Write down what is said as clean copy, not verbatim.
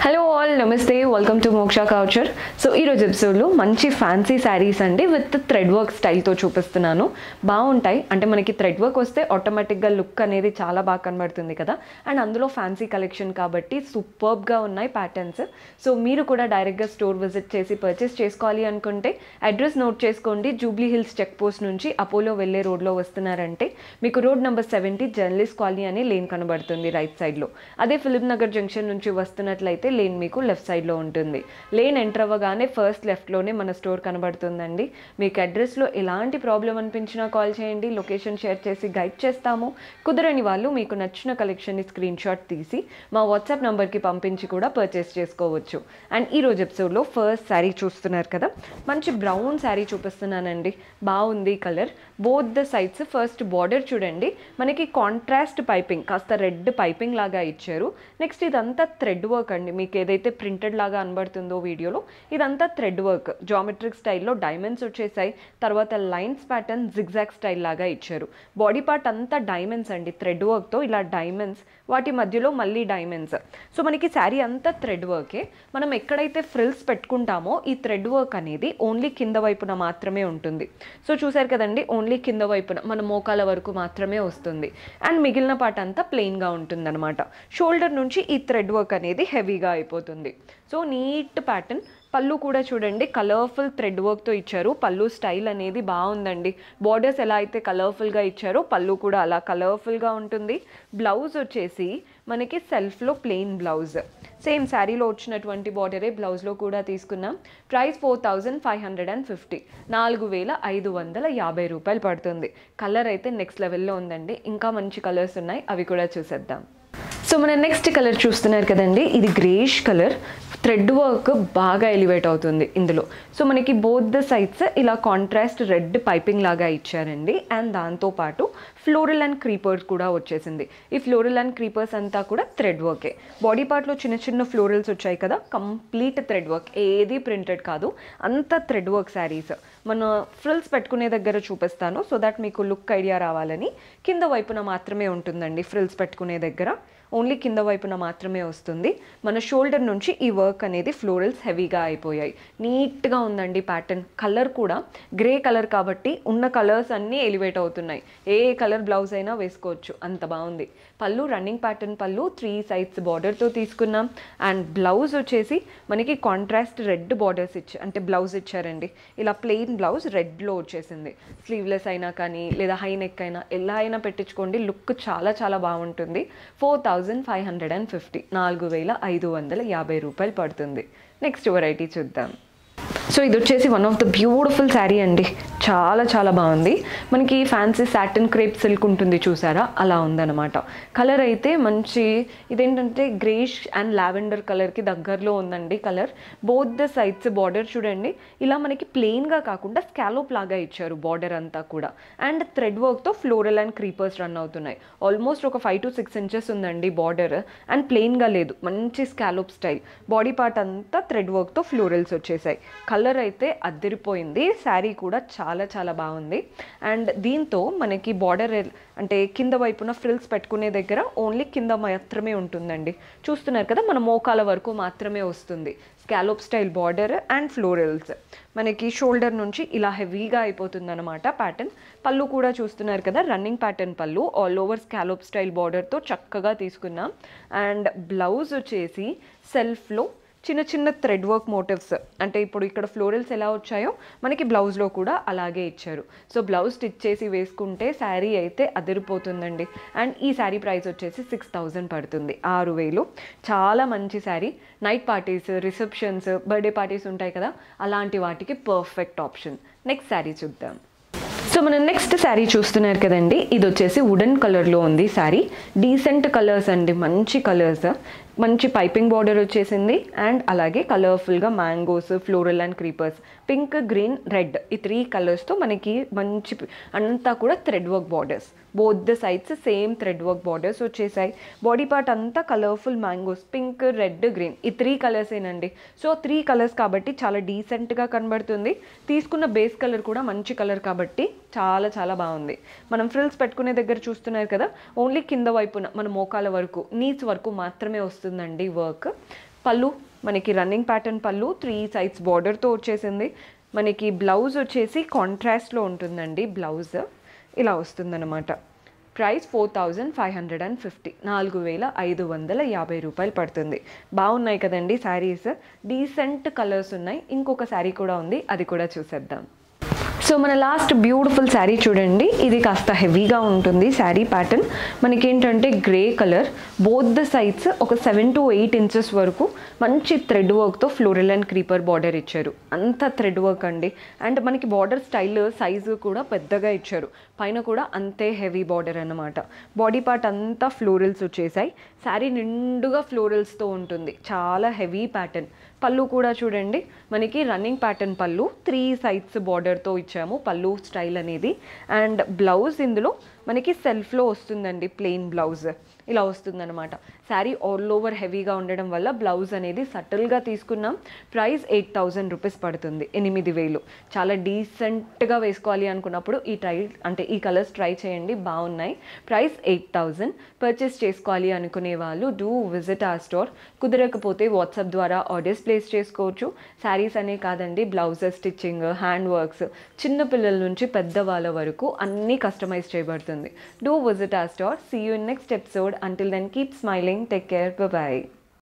Hello all నమస్తే welcome to మోక్ష culture. So ఈరోజు ఎపిసోడ్లో మంచి ఫ్యాన్సీ శారీస్ అండి విత్ థ్రెడ్ వర్క్ స్టైల్తో చూపిస్తున్నాను. బాగుంటాయి అంటే మనకి థ్రెడ్ వర్క్ వస్తే ఆటోమేటిక్గా లుక్ అనేది చాలా బాగా కనబడుతుంది కదా. అండ్ అందులో ఫ్యాన్సీ కలెక్షన్ కాబట్టి సూపర్బ్గా ఉన్నాయి ప్యాటర్న్స్. సో మీరు కూడా డైరెక్ట్గా స్టోర్ విజిట్ చేసి పర్చేస్ చేసుకోవాలి అనుకుంటే అడ్రస్ నోట్ చేసుకోండి. జూబ్లీ హిల్స్ చెక్ పోస్ట్ నుంచి అపోలో వెళ్ళే రోడ్లో వస్తున్నారంటే మీకు రోడ్ నెంబర్ 70 జర్నలిస్ట్ కాలనీ అనే లేన్ కనబడుతుంది రైట్ సైడ్లో. అదే ఫిలిప్ నగర్ జంక్షన్ నుంచి వస్తున్నట్లయితే లేన్ మీకు లెఫ్ట్ సైడ్లో ఉంటుంది. లేన్ ఎంటర్ అవ్వగానే ఫస్ట్ లెఫ్ట్లోనే మన స్టోర్ కనబడుతుందండి. మీకు అడ్రస్లో ఎలాంటి ప్రాబ్లం అనిపించినా కాల్ చేయండి, లొకేషన్ షేర్ చేసి గైడ్ చేస్తాము. కుదరని వాళ్ళు మీకు నచ్చిన కలెక్షన్ని స్క్రీన్ షాట్ తీసి మా వాట్సాప్ నెంబర్కి పంపించి కూడా పర్చేస్ చేసుకోవచ్చు. అండ్ ఈరోజు ఎపిసోడ్లో ఫస్ట్ శారీ చూస్తున్నారు కదా, మంచి బ్రౌన్ శారీ చూపిస్తున్నానండి. బాగుంది colour, both the sides. First border చూడండి, మనకి కాంట్రాస్ట్ పైపింగ్, కాస్త రెడ్ పైపింగ్ లాగా ఇచ్చారు. నెక్స్ట్ ఇదంతా థ్రెడ్ వర్క్ అండి. మీకు ఏదైతే ప్రింటెడ్ లాగా కనబడుతుందో వీడియోలో ఇదంతా థ్రెడ్ వర్క్, జామెట్రిక్ స్టైల్లో డైమండ్స్ వచ్చేసాయి. తర్వాత లైన్స్ ప్యాటర్న్ జిగ్జాగ్ స్టైల్ లాగా ఇచ్చారు. బాడీ పార్ట్ అంతా డైమండ్స్ అండి, థ్రెడ్ వర్క్తో ఇలా డైమండ్స్, వాటి మధ్యలో మళ్ళీ డైమండ్స్. సో మనకి శారీ అంతా థ్రెడ్ వర్కే. మనం ఎక్కడైతే ఫ్రిల్స్ పెట్టుకుంటామో ఈ థ్రెడ్ వర్క్ అనేది ఓన్లీ కింద వైపున మాత్రమే ఉంటుంది. సో చూసారు కదండి, ఓన్లీ కింద వైపున మన మోకాల వరకు మాత్రమే వస్తుంది. అండ్ మిగిలిన పార్ట్ అంతా ప్లెయిన్గా ఉంటుంది అనమాట. షోల్డర్ నుంచి ఈ థ్రెడ్ వర్క్ అనేది హెవీగా అయిపోతుంది. So neat pattern. పళ్ళు కూడా చూడండి, కలర్ఫుల్ థ్రెడ్ వర్క్తో ఇచ్చారు. పళ్ళు స్టైల్ అనేది బాగుందండి. బార్డర్స్ ఎలా అయితే కలర్ఫుల్గా ఇచ్చారో పళ్ళు కూడా అలా కలర్ఫుల్గా ఉంటుంది. బ్లౌజ్ వచ్చేసి మనకి సెల్ఫ్లో ప్లెయిన్ బ్లౌజ్, సేమ్ శారీలో వచ్చినటువంటి బార్డరే బ్లౌజ్లో కూడా తీసుకున్నాం. ప్రైస్ 4550, 4550 రూపాయలు పడుతుంది. కలర్ అయితే నెక్స్ట్ లెవెల్లో ఉందండి. ఇంకా మంచి కలర్స్ ఉన్నాయి, అవి కూడా చూసేద్దాం. సో మన నెక్స్ట్ కలర్ చూస్తున్నారు కదండి, ఇది గ్రేష్ కలర్. థ్రెడ్ వర్క్ బాగా ఎలివేట్ అవుతుంది ఇందులో. సో మనకి బోత్ ద సైడ్స్ ఇలా కాంట్రాస్ట్ రెడ్ పైపింగ్ లాగా ఇచ్చారండి. అండ్ దాంతోపాటు ఫ్లోరల్ అండ్ క్రీపర్స్ కూడా వచ్చేసింది. ఈ ఫ్లోరల్ అండ్ క్రీపర్స్ అంతా కూడా థ్రెడ్ వర్కే. బాడీ పార్ట్లో చిన్న చిన్న ఫ్లోరల్స్ వచ్చాయి కదా, కంప్లీట్ థ్రెడ్ వర్క్, ఏది ప్రింటెడ్ కాదు, అంతా థ్రెడ్ వర్క్ శారీస్. మన ఫ్రిల్స్ పెట్టుకునే దగ్గర చూపిస్తాను సో దట్ మీకు లుక్ ఐడియా రావాలని. కింద వైపున మాత్రమే ఉంటుందండి ఫ్రిల్స్ పెట్టుకునే దగ్గర, ఓన్లీ కింద వైపున మాత్రమే వస్తుంది. మన షోల్డర్ నుంచి ఈ వర్క్ అనేది ఫ్లోరల్స్ హెవీగా అయిపోయాయి. నీట్గా ఉందండి ప్యాటర్న్. కలర్ కూడా గ్రే కలర్ కాబట్టి ఉన్న కలర్స్ అన్నీ ఎలివేట్ అవుతున్నాయి. ఏ కలర్ బ్లౌజ్ అయినా వేసుకోవచ్చు, అంత బాగుంది. పళ్ళు రన్నింగ్ ప్యాటర్న్ పళ్ళు, 3 సైడ్స్ బార్డర్తో తీసుకున్నాం. అండ్ బ్లౌజ్ వచ్చేసి మనకి కాంట్రాస్ట్ రెడ్ బార్డర్స్ అంటే బ్లౌజ్ ఇచ్చారండి. ఇలా ప్లెయిన్ బ్లౌజ్ రెడ్లో వచ్చేసింది. స్లీవ్లెస్ అయినా కానీ లేదా హై నెక్ అయినా ఎలా అయినా పెట్టించుకోండి, లుక్ చాలా చాలా బాగుంటుంది. 4550, 4550 రూపాయలు పడుతుంది. నెక్స్ట్ వెరైటీ చూద్దాం. సో ఇది వచ్చేసి one of the beautiful sari అండి, చాలా చాలా బాగుంది. మనకి ఫ్యాన్సీ సాటిన్ క్రేప్ సిల్క్ ఉంటుంది చూసారా, అలా ఉందన్నమాట. కలర్ అయితే మంచి ఇదేంటంటే గ్రేష్ అండ్ లావెండర్ కలర్కి దగ్గరలో ఉందండి colour. Both the sides border చూడండి, ఇలా మనకి ప్లెయిన్గా కాకుండా స్కాలోప్ లాగా ఇచ్చారు బార్డర్ అంతా కూడా. అండ్ థ్రెడ్ వర్క్తో ఫ్లోరల్ అండ్ క్రీపర్స్ రన్ అవుతున్నాయి. ఆల్మోస్ట్ ఒక 5 to 6 ఇంచెస్ ఉందండి బార్డర్. అండ్ ప్లెయిన్గా లేదు, మంచి స్కాలోప్ స్టైల్. బాడీ పార్ట్ అంతా థ్రెడ్ వర్క్తో ఫ్లోరల్స్ వచ్చేసాయి. కలర్ అయితే అదిరిపోయింది. శారీ కూడా చాలా చాలా బాగుంది. అండ్ దీంతో మనకి బార్డర్ అంటే కింద వైపున ఫ్రిల్స్ పెట్టుకునే దగ్గర ఓన్లీ కింద మాత్రమే ఉంటుందండి. చూస్తున్నారు కదా, మన మోకాల వరకు మాత్రమే వస్తుంది. Scallop style border and florals. మనకి షోల్డర్ నుంచి ఇలా హెవీగా అయిపోతుంది అనమాట ప్యాటర్న్. పళ్ళు కూడా చూస్తున్నారు కదా, రన్నింగ్ ప్యాటర్న్ పళ్ళు, ఆల్ ఓవర్ స్కాలోప్ స్టైల్ బార్డర్తో చక్కగా తీసుకున్నాం. అండ్ బ్లౌజ్ వచ్చేసి సెల్ఫ్లో చిన్న చిన్న థ్రెడ్ వర్క్ మోటివ్స్, అంటే ఇప్పుడు ఇక్కడ ఫ్లోరల్స్ ఎలా వచ్చాయో మనకి బ్లౌజ్లో కూడా అలాగే ఇచ్చారు. సో బ్లౌజ్ స్టిచ్ చేసి వేసుకుంటే శారీ అయితే అదిరిపోతుందండి. అండ్ ఈ శారీ ప్రైస్ వచ్చేసి 6000 పడుతుంది, 6000. చాలా మంచి sari. Night parties, receptions, birthday parties ఉంటాయి కదా, అలాంటి వాటికి పర్ఫెక్ట్ ఆప్షన్. నెక్స్ట్ శారీ చూద్దాం. సో మనం నెక్స్ట్ శారీ చూస్తున్నారు కదండి, ఇది వచ్చేసి వుడెన్ కలర్లో ఉంది శారీ. డీసెంట్ కలర్స్ అండి, మంచి కలర్స్. మంచి పైపింగ్ బార్డర్ వచ్చేసింది. అండ్ అలాగే కలర్ఫుల్గా mangoes, floral and creepers, pink, green, red, ఈ 3 కలర్స్తో మనకి మంచి అంతా కూడా thread work borders. Both the sides same thread work borders వచ్చేసాయి. బాడీ పార్ట్ అంతా colourful mangoes, pink, red, green, ఈ 3 కలర్సేనండి. సో 3 కలర్స్ కాబట్టి చాలా డీసెంట్గా కనబడుతుంది. తీసుకున్న బేస్ కలర్ కూడా మంచి కలర్ కాబట్టి చాలా చాలా బాగుంది. మనం ఫ్రిల్స్ పెట్టుకునే దగ్గర చూస్తున్నారు కదా, ఓన్లీ కింద వైపున మన మోకాల వరకు, నీస్ వరకు మాత్రమే వస్తుందండి వర్క్. పళ్ళు మనకి రన్నింగ్ ప్యాటర్న్ పళ్ళు 3 సైడ్స్ బార్డర్తో వచ్చేసింది. మనకి బ్లౌజ్ వచ్చేసి కాంట్రాస్ట్లో ఉంటుందండి. బ్లౌజ్ ఇలా వస్తుందన్నమాట. ప్రైస్ 4550, 4550 రూపాయలు పడుతుంది. బాగున్నాయి కదండి శారీస్, డీసెంట్ కలర్స్ ఉన్నాయి. ఇంకొక శారీ కూడా ఉంది, అది కూడా చూసేద్దాం. సో మన లాస్ట్ బ్యూటిఫుల్ శారీ చూడండి. ఇది కాస్త హెవీగా ఉంటుంది శారీ ప్యాటర్న్. మనకేంటంటే grey colour, both the sides ఒక 7 to 8 ఇంచెస్ వరకు మంచి థ్రెడ్ వర్క్తో ఫ్లోరల్ అండ్ క్రీపర్ బార్డర్ ఇచ్చారు. అంత థ్రెడ్ వర్క్ అండి. అండ్ మనకి బార్డర్ స్టైల్ సైజు కూడా పెద్దగా ఇచ్చారు. పైన కూడా అంతే హెవీ బార్డర్ అన్నమాట. బాడీ పార్ట్ అంతా ఫ్లోరల్స్ వచ్చేసాయి. శారీ నిండుగా ఫ్లోరల్స్తో ఉంటుంది. చాలా హెవీ ప్యాటర్న్. పళ్ళు కూడా చూడండి, మనకి రన్నింగ్ ప్యాటర్న్ పళ్ళు 3 సైడ్స్ బార్డర్తో ఇచ్చాము పళ్ళు స్టైల్ అనేది. అండ్ బ్లౌజ్ ఇందులో మనకి సెల్ఫ్లో వస్తుందండి, ప్లెయిన్ బ్లౌజ్ ఇలా వస్తుందన్నమాట. శారీ ఆల్ ఓవర్ హెవీగా ఉండడం వల్ల బ్లౌజ్ అనేది సటిల్గా తీసుకున్నాం. ప్రైస్ 8000 రూపీస్ పడుతుంది, 8000. చాలా డీసెంట్గా వేసుకోవాలి అనుకున్నప్పుడు ఈ కలర్స్ ట్రై చేయండి, బాగున్నాయి. ప్రైస్ 8000. పర్చేస్ చేసుకోవాలి అనుకునే వాళ్ళు డూ విజిట్ ఆ స్టోర్. కుదరకపోతే వాట్సాప్ ద్వారా ఆర్డర్స్ ప్లేస్ చేసుకోవచ్చు. శారీస్ అనే కాదండి, బ్లౌజెస్ స్టిచ్చింగ్, హ్యాండ్ వర్క్స్, చిన్నపిల్లల నుంచి పెద్దవాళ్ళ వరకు అన్నీ కస్టమైజ్ చేయబడుతుంది. డూ విజిట్ ఆ store. See you in next episode. Until then, keep smiling. Take care. Bye-bye.